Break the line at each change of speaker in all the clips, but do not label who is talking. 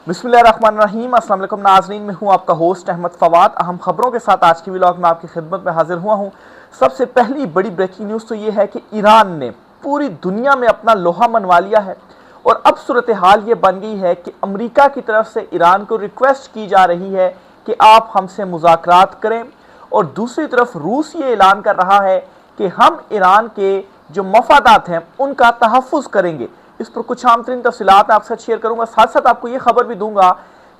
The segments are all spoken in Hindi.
बिस्मिल्लाहिर्रहमानिर्रहीम। अस्सलाम वालेकुम नाज़रीन, मैं हूं आपका होस्ट अहमद फवाद। अहम खबरों के साथ आज की व्लॉग में आपकी खिदमत में हाजिर हुआ हूं। सबसे पहली बड़ी ब्रेकिंग न्यूज़ तो ये है कि ईरान ने पूरी दुनिया में अपना लोहा मनवा लिया है और अब सूरत हाल ये बन गई है कि अमेरिका की तरफ से ईरान को रिक्वेस्ट की जा रही है कि आप हमसे मुज़ाकरात करें, और दूसरी तरफ रूस ये ऐलान कर रहा है कि हम ईरान के जो मफादात हैं उनका तहफ़्फ़ुज़ करेंगे। इस पर कुछ आम तरीन तफसीलात आपके साथ शेयर करूंगा। साथ साथ आपको ये खबर भी दूंगा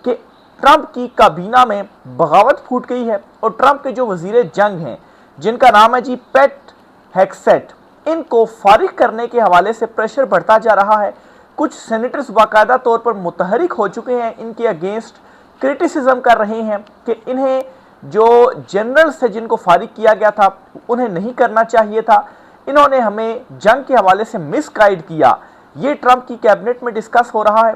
कि ट्रंप की काबीना में बगावत फूट गई है और ट्रंप के जो वजीर जंग हैं, जिनका नाम है जी पेट हेग्सेट, इनको फारिग करने के हवाले से प्रेशर बढ़ता जा रहा है। कुछ सेनेटर्स बाकायदा तौर पर मुतहरिक हो चुके हैं, इनके अगेंस्ट क्रिटिसिज्म कर रहे हैं कि इन्हें जो जनरल्स थे जिनको फारिग किया गया था उन्हें नहीं करना चाहिए था, इन्होंने हमें जंग के हवाले से मिसगाइड किया। ये ट्रंप की कैबिनेट में डिस्कस हो रहा है।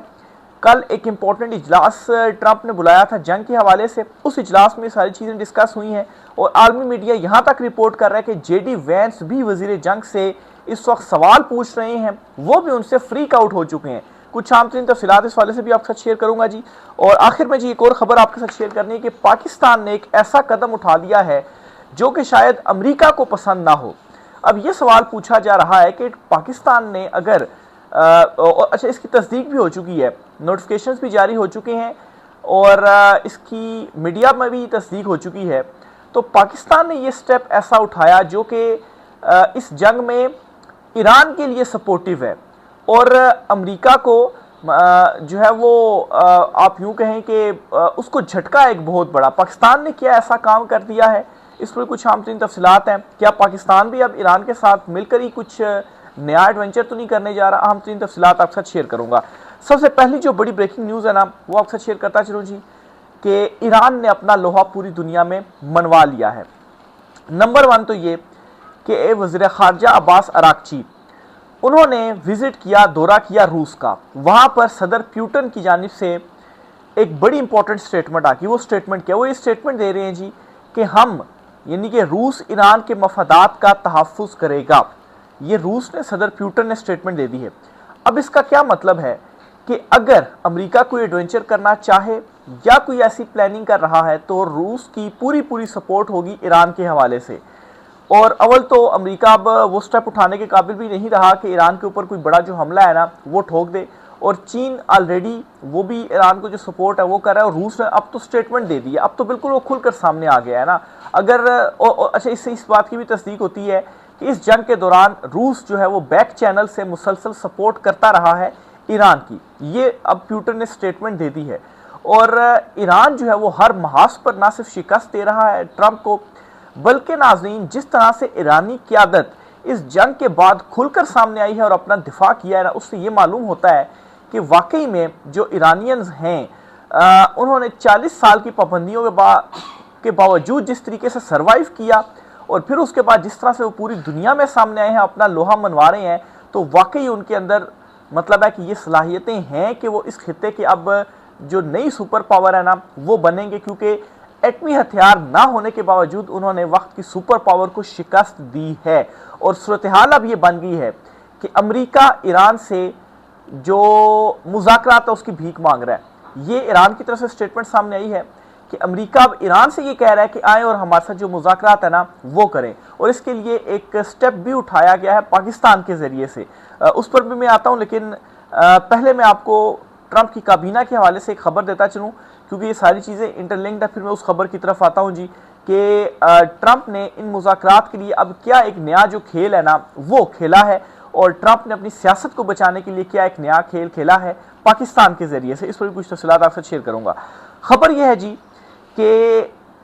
कल एक इंपॉर्टेंट इजलास ट्रंप ने बुलाया था जंग के हवाले से, उस इजलास में सारी चीज़ें डिस्कस हुई हैं और आलमी मीडिया यहाँ तक रिपोर्ट कर रहा है कि जेडी वैंस भी वजीर जंग से इस वक्त सवाल पूछ रहे हैं, वो भी उनसे फ्रीक आउट हो चुके हैं। कुछ आम तरीन तफसीलात इस वाले से भी आपके साथ शेयर करूंगा जी। और आखिर में जी एक और खबर आपके साथ शेयर करनी है कि पाकिस्तान ने एक ऐसा कदम उठा लिया है जो कि शायद अमेरिका को पसंद ना हो। अब ये सवाल पूछा जा रहा है कि पाकिस्तान ने अगर अच्छा, इसकी तस्दीक भी हो चुकी है, नोटिफिकेशंस भी जारी हो चुके हैं और इसकी मीडिया में भी तस्दीक हो चुकी है। तो पाकिस्तान ने ये स्टेप ऐसा उठाया जो कि इस जंग में ईरान के लिए सपोर्टिव है और अमेरिका को जो है वो आप यूँ कहें कि उसको झटका एक बहुत बड़ा। पाकिस्तान ने क्या ऐसा काम कर दिया है, इस पर कुछ आम तरीन तफसीलात हैं। क्या पाकिस्तान भी अब ईरान के साथ मिलकर ही कुछ नया एडवेंचर तो नहीं करने जा रहा? अहम तीन तफसीलात आपके साथ शेयर करूंगा। सबसे पहली जो बड़ी ब्रेकिंग न्यूज़ है ना, वो आपके साथ शेयर करता चलूँ जी कि ईरान ने अपना लोहा पूरी दुनिया में मनवा लिया है। नंबर वन तो ये कि वज़ीर ख़ारजा अब्बास अराक्ची, उन्होंने विज़िट किया, दौरा किया रूस का। वहाँ पर सदर पुतिन की जानिब से एक बड़ी इंपॉर्टेंट स्टेटमेंट आ गई। वो स्टेटमेंट क्या? वो ये स्टेटमेंट दे रहे हैं जी कि हम यानी कि रूस ईरान के मफादात का तहफ़्फ़ुज़ करेगा। ये रूस ने, सदर पुतिन ने स्टेटमेंट दे दी है। अब इसका क्या मतलब है कि अगर अमेरिका कोई एडवेंचर करना चाहे या कोई ऐसी प्लानिंग कर रहा है तो रूस की पूरी सपोर्ट होगी ईरान के हवाले से। और अव्वल तो अमेरिका अब वो स्टेप उठाने के काबिल भी नहीं रहा कि ईरान के ऊपर कोई बड़ा जो हमला है ना वो ठोक दे, और चीन ऑलरेडी वो भी ईरान को जो सपोर्ट है वो कर रहा है। और रूस ने अब तो स्टेटमेंट दे दी है, अब तो बिल्कुल वो खुलकर सामने आ गया है ना। अगर अच्छा, इससे इस बात की भी तस्दीक होती है कि इस जंग के दौरान रूस जो है वो बैक चैनल से मुसलसल सपोर्ट करता रहा है ईरान की। ये अब पुतिन ने स्टेटमेंट दे दी है और ईरान जो है वो हर महाज पर ना सिर्फ शिकस्त दे रहा है ट्रंप को, बल्कि नाज़रीन जिस तरह से ईरानी क़यादत इस जंग के बाद खुलकर सामने आई है और अपना दिफा किया है ना, उससे ये मालूम होता है कि वाकई में जो ईरानियंस हैं उन्होंने 40 साल की पाबंदियों के बावजूद जिस तरीके से सर्वाइव किया और फिर उसके बाद जिस तरह से वो पूरी दुनिया में सामने आए हैं, अपना लोहा मनवा रहे हैं, तो वाकई उनके अंदर मतलब है कि ये सलाहियतें हैं कि वो इस खित्ते के अब जो नई सुपर पावर है ना वो बनेंगे, क्योंकि एटमी हथियार ना होने के बावजूद उन्होंने वक्त की सुपर पावर को शिकस्त दी है। और सूरत हाल अब ये बन गई है कि अमेरिका ईरान से जो मुज़ाकरात है उसकी भीख मांग रहा है। ये ईरान की तरफ से स्टेटमेंट सामने आई है कि अमेरिका अब ईरान से ये कह रहा है कि आए और हमारे साथ जो मुज़ाकरात है ना वो करें, और इसके लिए एक स्टेप भी उठाया गया है पाकिस्तान के ज़रिए से। उस पर भी मैं आता हूँ, लेकिन पहले मैं आपको ट्रंप की काबीना के हवाले से एक खबर देता चलूँ, क्योंकि ये सारी चीज़ें इंटरलिंक्ड है। फिर मैं उस खबर की तरफ आता हूँ जी कि ट्रंप ने इन मुज़ाकरात के लिए अब क्या एक नया जो खेल है ना वो खेला है, और ट्रंप ने अपनी सियासत को बचाने के लिए क्या एक नया खेल खेला है पाकिस्तान के ज़रिए से। इस पर भी कुछ तफसीलात आपसे शेयर करूँगा। खबर यह है जी कि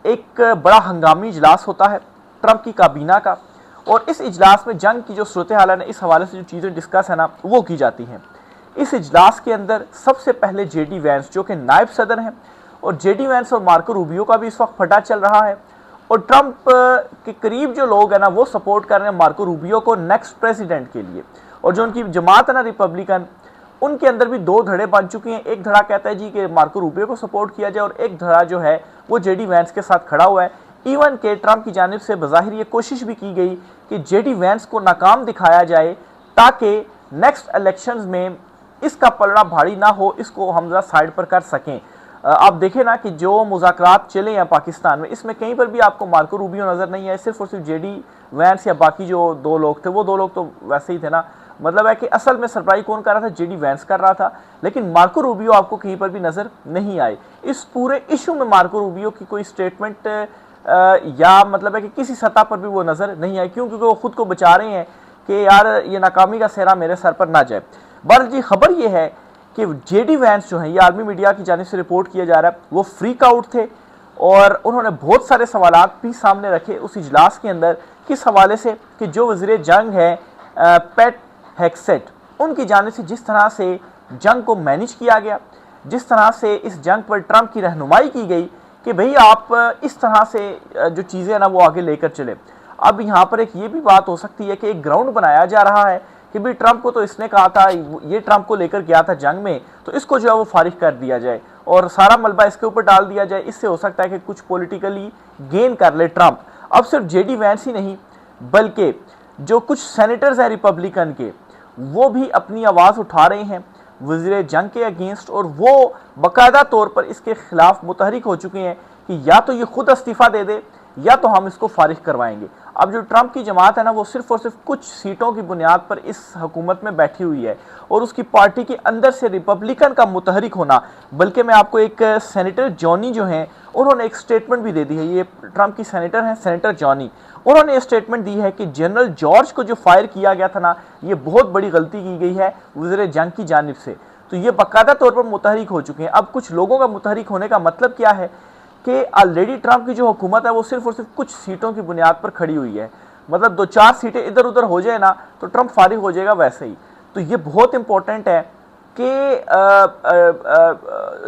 एक बड़ा हंगामी इजलास होता है ट्रंप की काबीना का, और इस इजलास में जंग की जो सूरत हाल है ना, इस हवाले से जो चीज़ें डिस्कस है ना वो की जाती हैं। इस इजलास के अंदर सबसे पहले जेडी वैंस जो कि नायब सदर हैं, और जेडी वैंस और मार्को रूबियो का भी इस वक्त फटा चल रहा है, और ट्रंप के करीब जो लोग हैं ना वो सपोर्ट कर रहे हैं मार्को रूबियो को नेक्स्ट प्रेसिडेंट के लिए। और जो उनकी जमात है ना रिपब्लिकन, उनके अंदर भी दो धड़े बन चुके हैं। एक धड़ा कहता है जी कि मार्को रूबियो को सपोर्ट किया जाए, और एक धड़ा जो है वो जेडी वैंस के साथ खड़ा हुआ है। इवन के ट्रंप की जानिब से बज़ाहिर ये कोशिश भी की गई कि जेडी वैंस को नाकाम दिखाया जाए ताकि नेक्स्ट इलेक्शंस में इसका पलड़ा भारी ना हो, इसको हम जरा साइड पर कर सकें। आप देखें ना कि जो मुज़ाकरात चले हैं पाकिस्तान में, इसमें कहीं पर भी आपको मार्को रूबियो नज़र नहीं आए, सिर्फ और सिर्फ जेडी वैंस या बाकी जो दो लोग थे, वो दो लोग तो वैसे ही थे ना। मतलब है कि असल में सरप्राइज कौन कर रहा था, जेडी वैंस कर रहा था, लेकिन मार्को रूबियो आपको कहीं पर भी नज़र नहीं आए। इस पूरे इशू में मार्को रूबियो की कोई स्टेटमेंट या मतलब है कि किसी सतह पर भी वो नज़र नहीं आई। क्यों? क्योंकि वो खुद को बचा रहे हैं कि यार ये नाकामी का सेहरा मेरे सर पर ना जाए। बहरहाल जी, खबर ये है कि जेडी वैंस जो है, ये आर्मी मीडिया की जानिब से रिपोर्ट किया जा रहा है, वो फ्रीक आउट थे और उन्होंने बहुत सारे सवालात भी सामने रखे उस इजलास के अंदर। किस हवाले से कि जो वज़ीर जंग है पेट हेक्सेट, उनकी जानिब से जिस तरह से जंग को मैनेज किया गया, जिस तरह से इस जंग पर ट्रंप की रहनुमाई की गई कि भाई आप इस तरह से जो चीज़ें ना वो आगे लेकर चले। अब यहाँ पर एक ये भी बात हो सकती है कि एक ग्राउंड बनाया जा रहा है कि भाई ट्रंप को तो इसने कहा था, ये ट्रंप को लेकर गया था जंग में, तो इसको जो है वो फारिग कर दिया जाए और सारा मलबा इसके ऊपर डाल दिया जाए। इससे हो सकता है कि कुछ पॉलिटिकली गेन कर ले ट्रंप। अब सिर्फ जेडी वैंस ही नहीं, बल्कि जो कुछ सेनेटर्स हैं रिपब्लिकन के, वो भी अपनी आवाज़ उठा रहे हैं वज़ीर जंग के अगेंस्ट, और वो बाकायदा तौर पर इसके खिलाफ मुतहरिक हो चुके हैं कि या तो ये खुद इस्तीफ़ा दे दे या तो हम इसको फारिग करवाएंगे। अब जो ट्रंप की जमात है ना, वो सिर्फ और सिर्फ कुछ सीटों की बुनियाद पर इस हुकूमत में बैठी हुई है और उसकी पार्टी के अंदर से रिपब्लिकन का मुतहरिक होना। बल्कि मैं आपको एक सेनेटर जॉनी जो हैं, उन्होंने एक स्टेटमेंट भी दे दी है। ये ट्रंप की सेनेटर हैं, सेनेटर जॉनी, उन्होंने ये स्टेटमेंट दी है कि जनरल जॉर्ज को जो फायर किया गया था ना, ये बहुत बड़ी गलती की गई है वज़ीर जंग की जानिब से। तो ये बाकायदा तौर पर मुतहरिक हो चुके हैं। अब कुछ लोगों का मुतहरिक होने का मतलब क्या है कि ऑलरेडी ट्रंप की जो हुकूमत है वो सिर्फ और सिर्फ कुछ सीटों की बुनियाद पर खड़ी हुई है। मतलब 2-4 सीटें इधर उधर हो जाए ना तो ट्रंप फारिग हो जाएगा वैसे ही। तो ये बहुत इंपॉर्टेंट है कि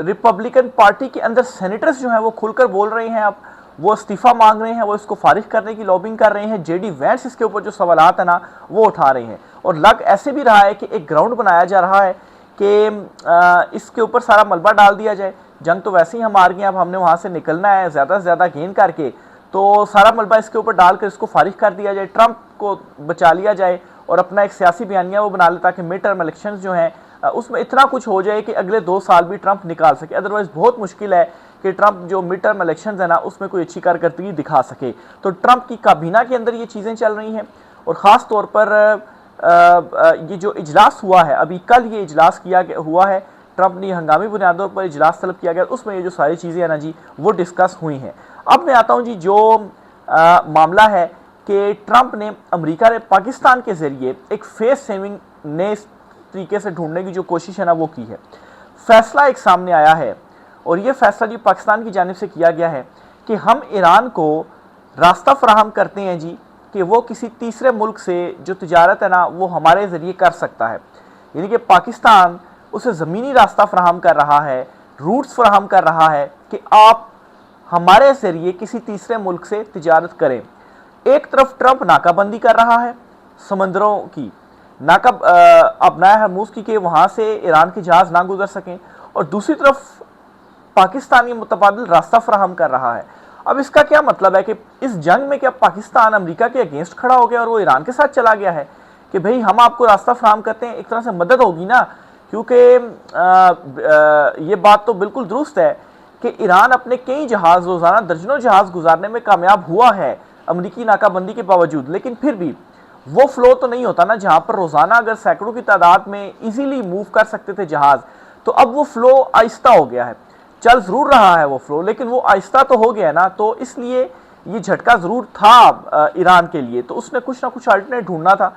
रिपब्लिकन पार्टी के अंदर सेनेटर्स जो हैं वो खुलकर बोल रहे हैं, अब वो इस्तीफ़ा मांग रहे हैं, वो इसको फारिग करने की लॉबिंग कर रहे हैं। जेडी वैंस इसके ऊपर जो सवालात है ना वो उठा रहे हैं और लग ऐसे भी रहा है कि एक ग्राउंड बनाया जा रहा है कि इसके ऊपर सारा मलबा डाल दिया जाए। जंग तो वैसे ही हम हार गए, अब हमने वहाँ से निकलना है ज़्यादा से ज़्यादा गेन करके, तो सारा मलबा इसके ऊपर डालकर इसको फारिग कर दिया जाए, ट्रंप को बचा लिया जाए और अपना एक सियासी बयानिया वो बना ले ताकि मिड टर्म इलेक्शंस जो हैं उसमें इतना कुछ हो जाए कि अगले 2 साल भी ट्रंप निकाल सके। अदरवाइज़ बहुत मुश्किल है कि ट्रंप जो मिड टर्म इलेक्शंस है ना उसमें कोई अच्छी कारकर्दगी दिखा सके। तो ट्रंप की काबीना के अंदर ये चीज़ें चल रही हैं और ख़ास तौर पर ये जो इजलास हुआ है, अभी कल ये इजलास हुआ है, ट्रंप ने हंगामी बुनियादों पर इजलास तलब किया गया, उसमें ये जो सारी चीज़ें हैं ना जी वो डिस्कस हुई हैं। अब मैं आता हूँ जी, जो मामला है कि ट्रंप ने, अमेरिका ने पाकिस्तान के ज़रिए एक फेस सेविंग नए तरीके से ढूंढने की जो कोशिश है ना वो की है। फैसला एक सामने आया है और ये फैसला जी पाकिस्तान की जानिब से किया गया है कि हम ईरान को रास्ता फराहम करते हैं जी कि वो किसी तीसरे मुल्क से जो तिजारत है ना वो हमारे ज़रिए कर सकता है। यानी कि पाकिस्तान उसे ज़मीनी रास्ता फराहम कर रहा है, रूट्स फराहम कर रहा है कि आप हमारे ज़रिए किसी तीसरे मुल्क से तिजारत करें। एक तरफ ट्रंप नाकाबंदी कर रहा है समंदरों की, अपनाया हरमुज़ की कि वहाँ से ईरान के जहाज़ ना गुजर सकें, और दूसरी तरफ पाकिस्तान ये मुतबादिल रास्ता फराहम कर रहा है। अब इसका क्या मतलब है कि इस जंग में क्या पाकिस्तान अमेरिका के अगेंस्ट खड़ा हो गया और वो ईरान के साथ चला गया है कि भाई हम आपको रास्ता फराहम करते हैं, एक तरह से मदद होगी ना। क्योंकि ये बात तो बिल्कुल दुरुस्त है कि ईरान अपने कई जहाज़, रोज़ाना दर्जनों जहाज़ गुजारने में कामयाब हुआ है अमरीकी नाकाबंदी के बावजूद, लेकिन फिर भी वो फ्लो तो नहीं होता ना जहाँ पर रोज़ाना अगर सैकड़ों की तादाद में इजीली मूव कर सकते थे जहाज़, तो अब वो फ्लो आहिस्ता हो गया है। चल ज़रूर रहा है वो फ्लो, लेकिन वो आहिस्ता तो हो गया ना, तो इसलिए ये झटका ज़रूर था ईरान के लिए, तो उसने कुछ ना कुछ अल्टरनेट ढूंढना था।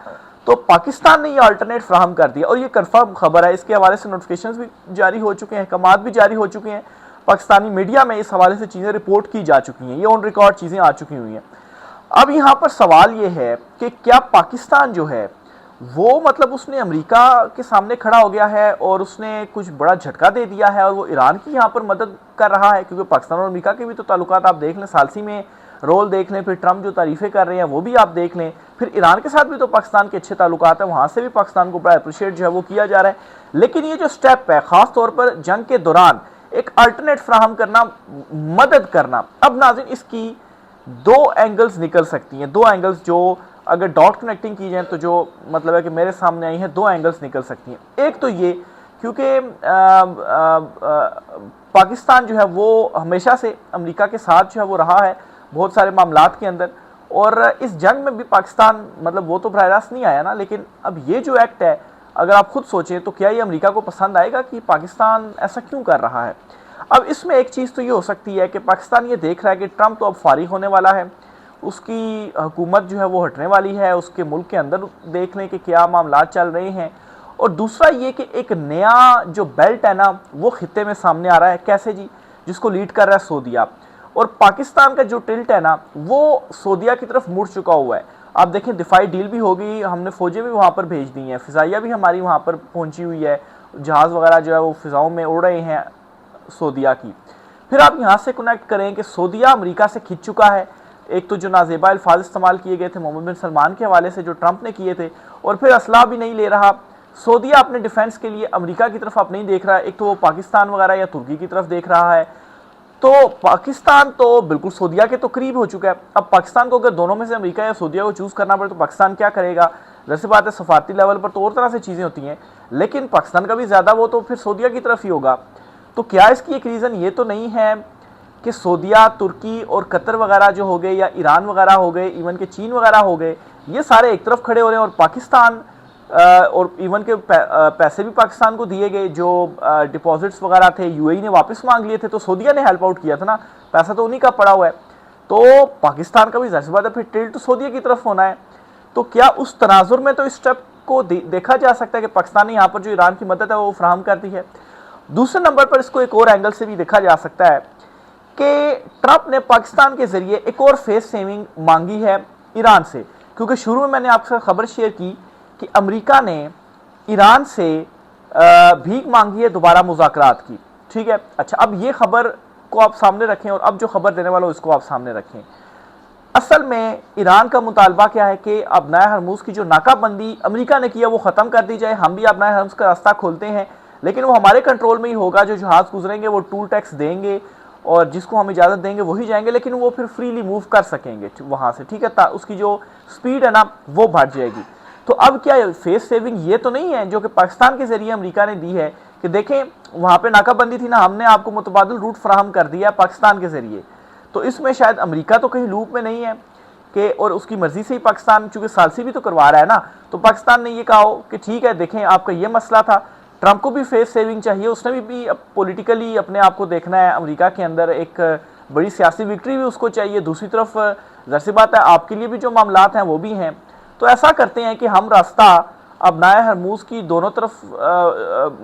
तो पाकिस्तान ने ये अल्टरनेट फ्राहम कर दिया और ये कन्फर्म खबर है। इसके हवाले से नोटिफिकेशंस भी जारी हो चुके हैं, अहकामात भी जारी हो चुके हैं, पाकिस्तानी मीडिया में इस हवाले से चीज़ें रिपोर्ट की जा चुकी हैं, ये ऑन रिकॉर्ड चीज़ें आ चुकी हुई हैं। अब यहाँ पर सवाल ये है कि क्या पाकिस्तान जो है वो मतलब उसने अमेरिका के सामने खड़ा हो गया है और उसने कुछ बड़ा झटका दे दिया है और वो ईरान की यहाँ पर मदद कर रहा है, क्योंकि पाकिस्तान और अमेरिका के भी तो ताल्लुकात आप देख लें, सालसी में रोल देख लें, फिर ट्रंप जो तारीफ़ें कर रहे हैं वो भी आप देख लें, फिर ईरान के साथ भी तो पाकिस्तान के अच्छे ताल्लुकात हैं, वहाँ से भी पाकिस्तान को बड़ा अप्रिशिएट जो है वो किया जा रहा है। लेकिन ये जो स्टेप है ख़ास तौर पर जंग के दौरान एक अल्टरनेट फ्राहम करना, मदद करना, अब नाज़रीन इसकी 2 एंगल्स निकल सकती हैं। 2 एंगल्स जो अगर डॉट कनेक्टिंग की जाए तो जो मतलब है कि मेरे सामने आई हैं 2 एंगल्स निकल सकती हैं। एक तो ये क्योंकि पाकिस्तान जो है वो हमेशा से अमेरिका के साथ जो है वो रहा है बहुत सारे मामलात के अंदर, और इस जंग में भी पाकिस्तान मतलब वो तो बराह रास्त नहीं आया ना, लेकिन अब ये जो एक्ट है अगर आप खुद सोचें तो क्या ये अमेरिका को पसंद आएगा कि पाकिस्तान ऐसा क्यों कर रहा है। अब इसमें एक चीज़ तो ये हो सकती है कि पाकिस्तान ये देख रहा है कि ट्रंप तो अब फारिग होने वाला है, उसकी हुकूमत जो है वो हटने वाली है, उसके मुल्क के अंदर देख लें कि क्या मामला चल रहे हैं, और दूसरा ये कि एक नया जो बेल्ट है ना वो खित्ते में सामने आ रहा है। कैसे जी? जिसको लीड कर रहा है सऊदीया, और पाकिस्तान का जो टिल्ट है ना वो सऊदीया की तरफ मुड़ चुका हुआ है। आप देखें दिफाई डील भी होगी, हमने फौजें भी वहाँ पर भेज दी हैं, फ़िज़ाइया भी हमारी वहाँ पर पहुँची हुई है, जहाज़ वगैरह जो है वो फ़िज़ाओं में उड़ रहे हैं सऊदीया की। फिर आप यहाँ से कनेक्ट करें कि सऊदीया अमेरिका से खिंच चुका है। एक तो जो नाजेबा अल्फाज इस्तेमाल किए गए थे मोहम्मद बिन सलमान के हवाले से जो ट्रंप ने किए थे, और फिर असला भी नहीं ले रहा। सऊदीया अपने डिफेंस के लिए अमेरिका की तरफ आप नहीं देख रहा है, एक तो वो पाकिस्तान वगैरह या तुर्की की तरफ देख रहा है। तो पाकिस्तान तो बिल्कुल सऊदीया के तो करीब हो चुका है। अब पाकिस्तान को अगर दोनों में से अमेरिका या सऊदीया को चूज़ करना पड़े तो पाकिस्तान क्या करेगा? जैसे बात है सफारती लेवल पर तो और तरह से चीज़ें होती हैं, लेकिन पाकिस्तान का भी ज़्यादा वो तो फिर सऊदीया की तरफ ही होगा। तो क्या इसकी एक रीज़न ये तो नहीं है कि सऊदीया, तुर्की और कतर वगैरह जो हो गए, या ईरान वगैरह हो गए, इवन के चीन वगैरह हो गए, ये सारे एक तरफ खड़े हो रहे हैं, और पाकिस्तान और इवन के पैसे भी पाकिस्तान को दिए गए, जो डिपॉजिट्स वगैरह थे यूएई ने वापस मांग लिए थे, तो सऊदीया ने हेल्प आउट किया था ना, पैसा तो उन्हीं का पड़ा हुआ है। तो पाकिस्तान का भी जाहिर सी बात है फिर टिल्ट तो सऊदीया की तरफ होना है। तो क्या उस तनाजुर में तो इस स्टेप को देखा जा सकता है कि पाकिस्तान ने यहाँ पर जो ईरान की मदद है वो फराहम कर दी है। दूसरे नंबर पर इसको एक और एंगल से भी देखा जा सकता है कि ट्रंप ने पाकिस्तान के जरिए एक और फेस सेविंग मांगी है ईरान से, क्योंकि शुरू में मैंने आपसे खबर शेयर की कि अमेरिका ने ईरान से भीख मांगी है दोबारा मुज़ाकरात की। ठीक है, अच्छा, अब ये खबर को आप सामने रखें, और अब जो खबर देने वाला हो इसको आप सामने रखें। असल में ईरान का मुतालबा क्या है कि अब नया हरमुज़ की जो नाकाबंदी अमेरिका ने किया वो ख़त्म कर दी जाए, हम भी अब नया हरमुज़ का रास्ता खोलते हैं, लेकिन वो हमारे कंट्रोल में ही होगा। जो जहाज़ गुजरेंगे वो टूल टैक्स देंगे, और जिसको हम इजाज़त देंगे वही जाएंगे, लेकिन वो फिर फ्रीली मूव कर सकेंगे वहाँ से। ठीक है, उसकी जो स्पीड है ना वो बढ़ जाएगी। तो अब क्या फेस सेविंग ये तो नहीं है जो कि पाकिस्तान के जरिए अमेरिका ने दी है कि देखें वहाँ पे नाकाबंदी थी ना, हमने आपको मुतबादिल रूट फराहम कर दिया पाकिस्तान के जरिए। तो इसमें शायद अमेरिका तो कहीं लूप में नहीं है कि, और उसकी मर्जी से ही पाकिस्तान चूँकि सालसी भी तो करवा रहा है ना, तो पाकिस्तान ने ये कहा हो कि ठीक है देखें आपका ये मसला था, ट्रंप को भी फेस सेविंग चाहिए, उसने भी पॉलिटिकली अपने आप को देखना है, अमेरिका के अंदर एक बड़ी सियासी विक्ट्री भी उसको चाहिए। दूसरी तरफ ज़ाहिर सी बात है आपके लिए भी जो मामलात हैं वो भी हैं। तो ऐसा करते हैं कि हम रास्ता अब नया हरमुज़ की दोनों तरफ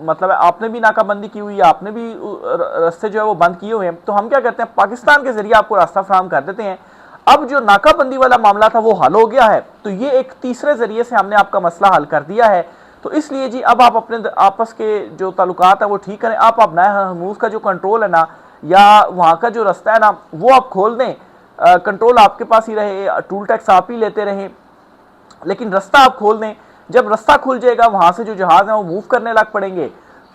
मतलब आपने भी नाकाबंदी की हुई है, आपने भी रास्ते जो है वो बंद किए हुए हैं, तो हम क्या करते हैं पाकिस्तान के जरिए आपको रास्ता फराहम कर देते हैं। अब जो नाकाबंदी वाला मामला था वो हल हो गया है, तो ये एक तीसरे जरिए से हमने आपका मसला हल कर दिया है। तो इसलिए जी अब आप अपने आपस के जो ताल्लुकात हैं वो ठीक करें, आप नया हरमुज़ का जो कंट्रोल है ना, या वहाँ का जो रास्ता है ना वो आप खोल दें, कंट्रोल आपके पास ही रहे, टूल टैक्स आप ही लेते रहें, लेकिन रास्ता आप खोल दें। जब रास्ता खुल जाएगा वहाँ से जो जहाज़ हैं वो मूव करने लग पड़ेंगे,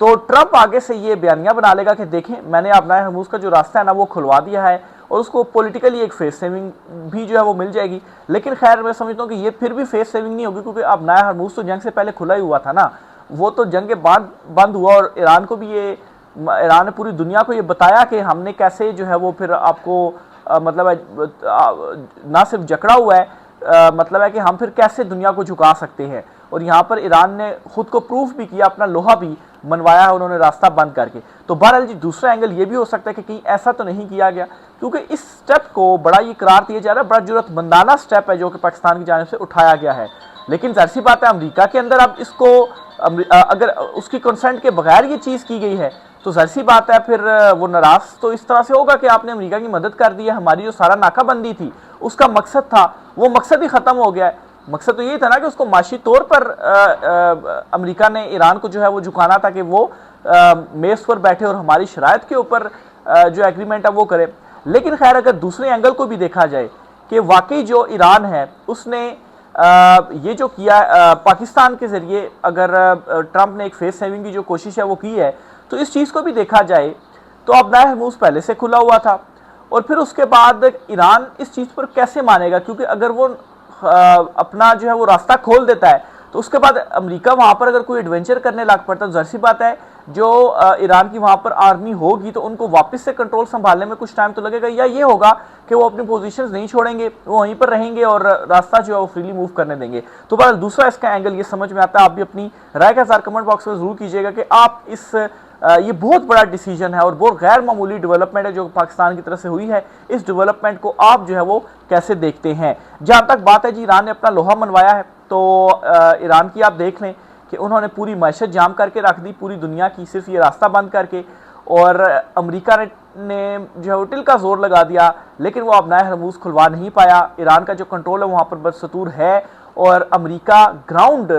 तो ट्रंप आगे से ये बयानिया बना लेगा कि देखें मैंने अब नया हरमुज़ का जो रास्ता है ना वो खुलवा दिया है, और उसको पॉलिटिकली एक फेस सेविंग भी जो है वो मिल जाएगी। लेकिन खैर मैं समझता हूँ कि ये फिर भी फेस सेविंग नहीं होगी, क्योंकि अब नया हरमुज़ तो जंग से पहले खुला ही हुआ था ना, वो तो जंग के बाद बंद हुआ, और ईरान को भी ये, ईरान ने पूरी दुनिया को ये बताया कि हमने कैसे जो है वो फिर आपको मतलब ना सिर्फ जकड़ा हुआ है, मतलब है कि हम फिर कैसे दुनिया को झुका सकते हैं। और यहाँ पर ईरान ने खुद को प्रूफ भी किया, अपना लोहा भी मनवाया है उन्होंने रास्ता बंद करके। तो बहरहाल जी दूसरा एंगल ये भी हो सकता है कि कहीं ऐसा तो नहीं किया गया, क्योंकि इस स्टेप को बड़ा ये करार दिया जा रहा है, बड़ा जुर्रतमंदाना स्टेप है जो कि पाकिस्तान की जानिब से उठाया गया है। लेकिन जाहिर सी बात है अमेरिका के अंदर अब इसको अगर उसकी कंसेंट के बगैर ये चीज़ की गई है तो जाहिर सी बात है फिर वो नाराज़ तो इस तरह से होगा कि आपने अमेरिका की मदद कर दी है, हमारी जो सारा नाकाबंदी थी उसका मकसद था वो मकसद ही ख़त्म हो गया है। मकसद तो ये था ना कि उसको माशी तौर पर अमेरिका ने ईरान को जो है वो झुकाना था कि वो मेज़ पर बैठे और हमारी शराइत के ऊपर जो एग्रीमेंट है वो करे। लेकिन खैर अगर दूसरे एंगल को भी देखा जाए कि वाकई जो ईरान है उसने ये जो किया पाकिस्तान के ज़रिए, अगर ट्रंप ने एक फेस सेविंग की जो कोशिश है वो की है, तो इस चीज़ को भी देखा जाए तो अब नया हरमुज़ पहले से खुला हुआ था, और फिर उसके बाद ईरान इस चीज़ पर कैसे मानेगा, क्योंकि अगर वो अपना जो है वो रास्ता खोल देता है तो उसके बाद अमेरिका वहाँ पर अगर कोई एडवेंचर करने लग पड़ता है तो जाहिर सी बात है जो ईरान की वहां पर आर्मी होगी तो उनको वापस से कंट्रोल संभालने में कुछ टाइम तो लगेगा, या ये होगा कि वो अपनी पोजीशंस नहीं छोड़ेंगे, वो वहीं पर रहेंगे और रास्ता जो है वो फ्रीली मूव करने देंगे। तो बस दूसरा इसका एंगल ये समझ में आता है। आप भी अपनी राय का इज़हार कमेंट बॉक्स में जरूर कीजिएगा कि आप इस ये बहुत बड़ा डिसीजन है और बहुत गैर मामूली डेवलपमेंट है जो पाकिस्तान की तरफ से हुई है, इस डेवलपमेंट को आप जो है वो कैसे देखते हैं। जहां तक बात है जी, ईरान ने अपना लोहा मनवाया है, तो ईरान की आप देख लें कि उन्होंने पूरी मैशत जाम करके रख दी, पूरी दुनिया की, सिर्फ ये रास्ता बंद करके, और अमेरिका ने जो है वो टिल का जोर लगा दिया, लेकिन वो अब नया हरमूज खुलवा नहीं पाया। ईरान का जो कंट्रोल है वहाँ पर बदस्तूर है और अमेरिका ग्राउंड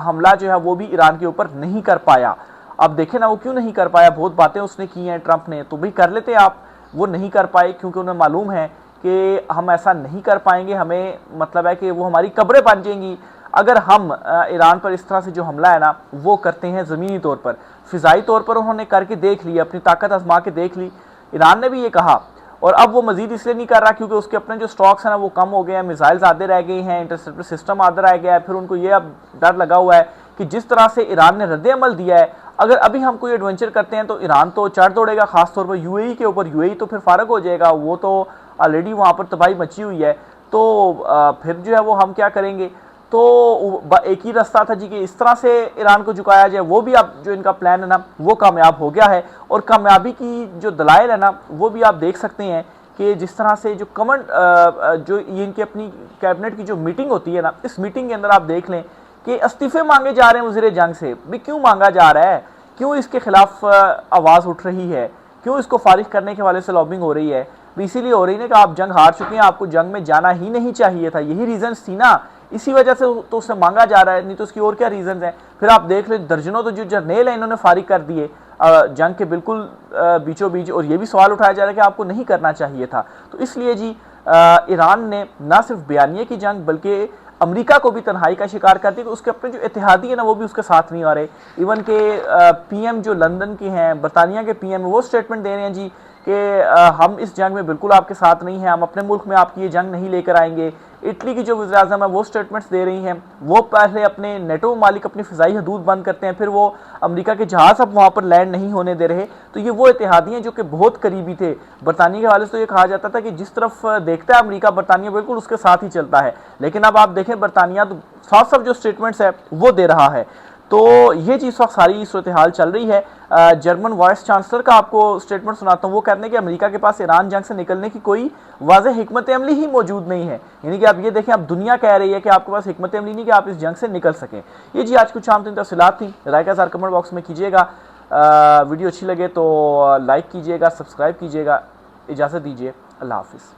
हमला जो है वो भी ईरान के ऊपर नहीं कर पाया। अब देखें ना वो क्यों नहीं कर पाया, बहुत बातें उसने की हैं ट्रंप ने, तो भी कर लेते आप, वो नहीं कर पाए क्योंकि उन्हें मालूम है कि हम ऐसा नहीं कर पाएंगे, हमें मतलब है कि वो हमारी कब्रें बन जाएंगी अगर हम ईरान पर इस तरह से जो हमला है ना वो करते हैं। ज़मीनी तौर पर, फ़िज़ाई तौर पर उन्होंने करके देख लिया, अपनी ताकत आजमा के देख ली, ईरान ने भी ये कहा, और अब वो मजीद इसलिए नहीं कर रहा क्योंकि उसके अपने जो स्टॉक्स हैं ना वो कम हो गए हैं, मिसाइल्स आधे रह गए हैं, इंटरसेप्टर सिस्टम आधा रह गया है। फिर उनको ये अब डर लगा हुआ है कि जिस तरह से ईरान ने रद्द अमल दिया है, अगर अभी हम कोई एडवेंचर करते हैं तो ईरान तो चढ़ दौड़ेगा, खासतौर पर यूएई के ऊपर। यूएई तो फिर फारग हो जाएगा, वो तो ऑलरेडी वहाँ पर तबाही मची हुई है, तो फिर जो है वो हम क्या करेंगे। तो एक ही रास्ता था जी कि इस तरह से ईरान को झुकाया जाए, वो भी अब जो इनका प्लान है ना वो कामयाब हो गया है, और कामयाबी की जो दलाइल है ना वो भी आप देख सकते हैं कि जिस तरह से जो जो इनकी अपनी कैबिनेट की जो मीटिंग होती है ना, इस मीटिंग के अंदर आप देख लें कि इस्तीफे मांगे जा रहे हैं वज़ीर जंग से। भी क्यों मांगा जा रहा है, क्यों इसके खिलाफ आवाज़ उठ रही है, क्यों इसको फारिग करने के हवाले से लॉबिंग हो रही है? इसीलिए हो रही है कि आप जंग हार चुके हैं, आपको जंग में जाना ही नहीं चाहिए था, यही रीजंस थी ना, इसी वजह से तो उससे मांगा जा रहा है, नहीं तो उसकी और क्या रीजंस हैं। फिर आप देख लें दर्जनों तो जो जर्नेल है इन्होंने फारिग कर दिए जंग के बिल्कुल बीचों बीच, और ये भी सवाल उठाया जा रहा है कि आपको नहीं करना चाहिए था। तो इसलिए जी ईरान ने न सिर्फ बयानिए की जंग बल्कि अमेरिका को भी तन्हाई का शिकार कर दी, तो उसके अपने जो इत्तेहादी है ना वो भी उसके साथ नहीं आ रहे। इवन के पीएम जो लंदन के हैं, बरतानिया के पीएम, वो स्टेटमेंट दे रहे हैं जी कि हम इस जंग में बिल्कुल आपके साथ नहीं हैं, हम अपने मुल्क में आपकी ये जंग नहीं लेकर आएंगे। इटली की जो वज़ीर आज़म है वो स्टेटमेंट्स दे रही हैं, वो पहले अपने नेटो मालिक अपनी फ़िज़ाई हदूद बंद करते हैं, फिर वो अमेरिका के जहाज़ अब वहाँ पर लैंड नहीं होने दे रहे। तो ये वो इत्तेहादी हैं जो कि बहुत करीबी थे। बरतानिया के हवाले से तो ये कहा जाता था कि जिस तरफ देखता है अमेरिका, बरतानिया बिल्कुल उसके साथ ही चलता है। लेकिन अब आप देखें बरतानिया तो साफ साफ जो स्टेटमेंट्स है वो दे रहा है। तो ये चीज़ वक्त सारी सूरत हाल चल रही है। जर्मन वाइस चांसलर का आपको स्टेटमेंट सुनाता हूँ, वो कहते हैं कि अमेरिका के पास ईरान जंग से निकलने की कोई वाज़ेह हिकमत अमली ही मौजूद नहीं है। यानी कि आप ये देखें, अब दुनिया कह रही है कि आपके पास हिकमत अमली नहीं कि आप इस जंग से निकल सकें। ये जी आज कुछ आम तीन तफसीलात थी, राय का इज़हार कमेंट बॉक्स में कीजिएगा। वीडियो अच्छी लगे तो लाइक कीजिएगा, सब्सक्राइब कीजिएगा। इजाज़त दीजिए, अल्लाह हाफिज़।